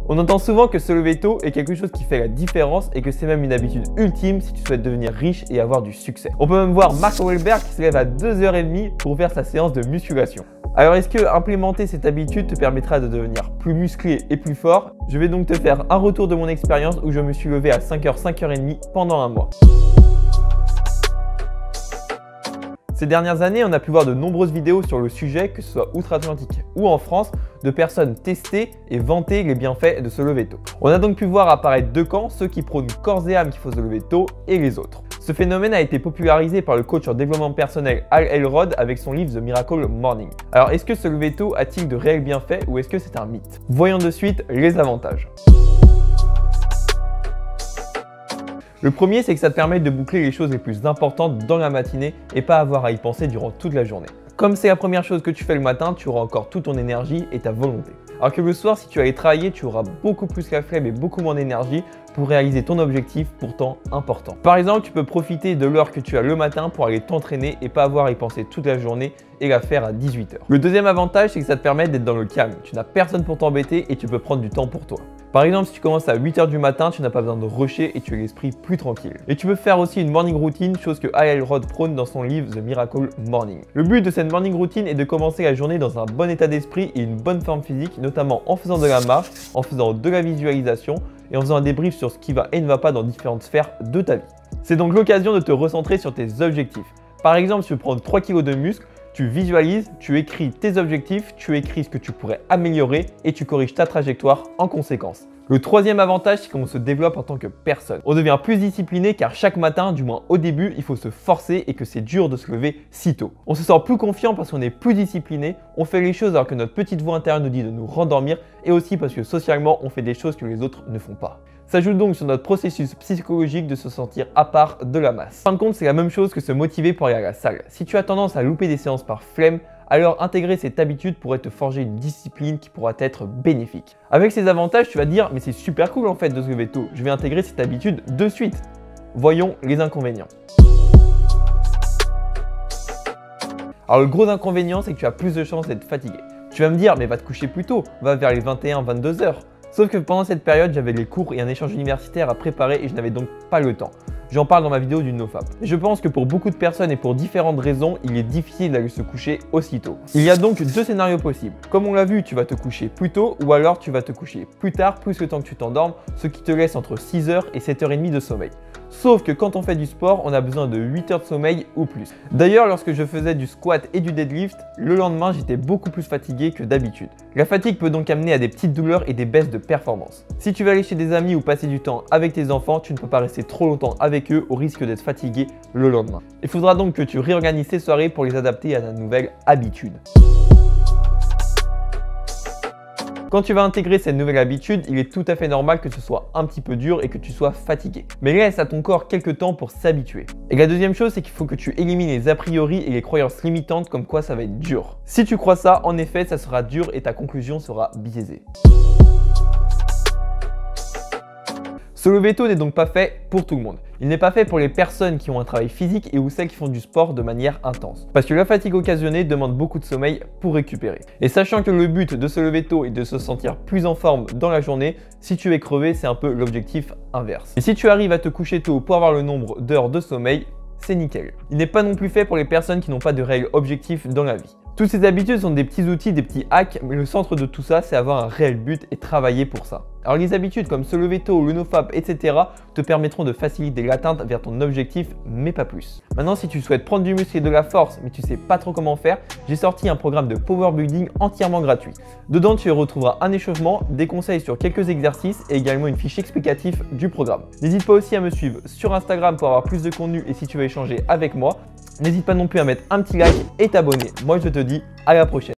On entend souvent que se lever tôt est quelque chose qui fait la différence et que c'est même une habitude ultime si tu souhaites devenir riche et avoir du succès. On peut même voir Mark Wahlberg qui se lève à 2h30 pour faire sa séance de musculation. Alors est-ce que implémenter cette habitude te permettra de devenir plus musclé et plus fort? Je vais donc te faire un retour de mon expérience où je me suis levé à 5h, 5h30 pendant un mois. Ces dernières années, on a pu voir de nombreuses vidéos sur le sujet, que ce soit outre-Atlantique ou en France, de personnes tester et vanter les bienfaits de se lever tôt. On a donc pu voir apparaître deux camps, ceux qui prônent corps et âme qu'il faut se lever tôt et les autres. Ce phénomène a été popularisé par le coach en développement personnel Hal Elrod avec son livre The Miracle Morning. Alors est-ce que se lever tôt a-t-il de réels bienfaits ou est-ce que c'est un mythe? Voyons de suite les avantages. Le premier, c'est que ça te permet de boucler les choses les plus importantes dans la matinée et pas avoir à y penser durant toute la journée. Comme c'est la première chose que tu fais le matin, tu auras encore toute ton énergie et ta volonté. Alors que le soir, si tu allais travailler, tu auras beaucoup plus la flemme et beaucoup moins d'énergie pour réaliser ton objectif pourtant important. Par exemple, tu peux profiter de l'heure que tu as le matin pour aller t'entraîner et pas avoir à y penser toute la journée et la faire à 18h. Le deuxième avantage, c'est que ça te permet d'être dans le calme. Tu n'as personne pour t'embêter et tu peux prendre du temps pour toi. Par exemple, si tu commences à 8h du matin, tu n'as pas besoin de rusher et tu as l'esprit plus tranquille. Et tu peux faire aussi une morning routine, chose que Hal Elrod prône dans son livre The Miracle Morning. Le but de cette morning routine est de commencer la journée dans un bon état d'esprit et une bonne forme physique, notamment en faisant de la marche, en faisant de la visualisation et en faisant un débrief sur ce qui va et ne va pas dans différentes sphères de ta vie. C'est donc l'occasion de te recentrer sur tes objectifs. Par exemple, si tu veux prendre 3 kg de muscle, tu visualises, tu écris tes objectifs, tu écris ce que tu pourrais améliorer et tu corriges ta trajectoire en conséquence. Le troisième avantage, c'est qu'on se développe en tant que personne. On devient plus discipliné car chaque matin, du moins au début, il faut se forcer et que c'est dur de se lever si tôt. On se sent plus confiant parce qu'on est plus discipliné, on fait les choses alors que notre petite voix intérieure nous dit de nous rendormir et aussi parce que socialement, on fait des choses que les autres ne font pas. S'ajoute donc sur notre processus psychologique de se sentir à part de la masse. En fin de compte, c'est la même chose que se motiver pour aller à la salle. Si tu as tendance à louper des séances par flemme, alors intégrer cette habitude pourrait te forger une discipline qui pourra être bénéfique. Avec ces avantages, tu vas te dire mais c'est super cool en fait de se lever tôt, je vais intégrer cette habitude de suite. Voyons les inconvénients. Alors le gros inconvénient, c'est que tu as plus de chances d'être fatigué. Tu vas me dire mais va te coucher plus tôt, va vers les 21-22 heures. Sauf que pendant cette période, j'avais les cours et un échange universitaire à préparer et je n'avais donc pas le temps. J'en parle dans ma vidéo du NoFap. Je pense que pour beaucoup de personnes et pour différentes raisons, il est difficile d'aller se coucher aussitôt. Il y a donc deux scénarios possibles. Comme on l'a vu, tu vas te coucher plus tôt ou alors tu vas te coucher plus tard, plus le temps que tu t'endormes, ce qui te laisse entre 6h et 7h30 de sommeil. Sauf que quand on fait du sport, on a besoin de 8 heures de sommeil ou plus. D'ailleurs, lorsque je faisais du squat et du deadlift, le lendemain, j'étais beaucoup plus fatigué que d'habitude. La fatigue peut donc amener à des petites douleurs et des baisses de performance. Si tu vas aller chez des amis ou passer du temps avec tes enfants, tu ne peux pas rester trop longtemps avec eux au risque d'être fatigué le lendemain. Il faudra donc que tu réorganises tes soirées pour les adapter à ta nouvelle habitude. Quand tu vas intégrer cette nouvelle habitude, il est tout à fait normal que ce soit un petit peu dur et que tu sois fatigué. Mais laisse à ton corps quelques temps pour s'habituer. Et la deuxième chose, c'est qu'il faut que tu élimines les a priori et les croyances limitantes comme quoi ça va être dur. Si tu crois ça, en effet, ça sera dur et ta conclusion sera biaisée. Se lever tôt n'est donc pas fait pour tout le monde. Il n'est pas fait pour les personnes qui ont un travail physique et ou celles qui font du sport de manière intense. Parce que la fatigue occasionnée demande beaucoup de sommeil pour récupérer. Et sachant que le but de se lever tôt est de se sentir plus en forme dans la journée, si tu es crevé, c'est un peu l'objectif inverse. Et si tu arrives à te coucher tôt pour avoir le nombre d'heures de sommeil, c'est nickel. Il n'est pas non plus fait pour les personnes qui n'ont pas de réels objectifs dans la vie. Toutes ces habitudes sont des petits outils, des petits hacks, mais le centre de tout ça, c'est avoir un réel but et travailler pour ça. Alors les habitudes comme se lever tôt, le NoFap, etc. te permettront de faciliter l'atteinte vers ton objectif, mais pas plus. Maintenant, si tu souhaites prendre du muscle et de la force, mais tu sais pas trop comment faire, j'ai sorti un programme de power building entièrement gratuit. Dedans, tu y retrouveras un échauffement, des conseils sur quelques exercices et également une fiche explicative du programme. N'hésite pas aussi à me suivre sur Instagram pour avoir plus de contenu et si tu veux échanger avec moi. N'hésite pas non plus à mettre un petit like et t'abonner. Moi, je te dis à la prochaine.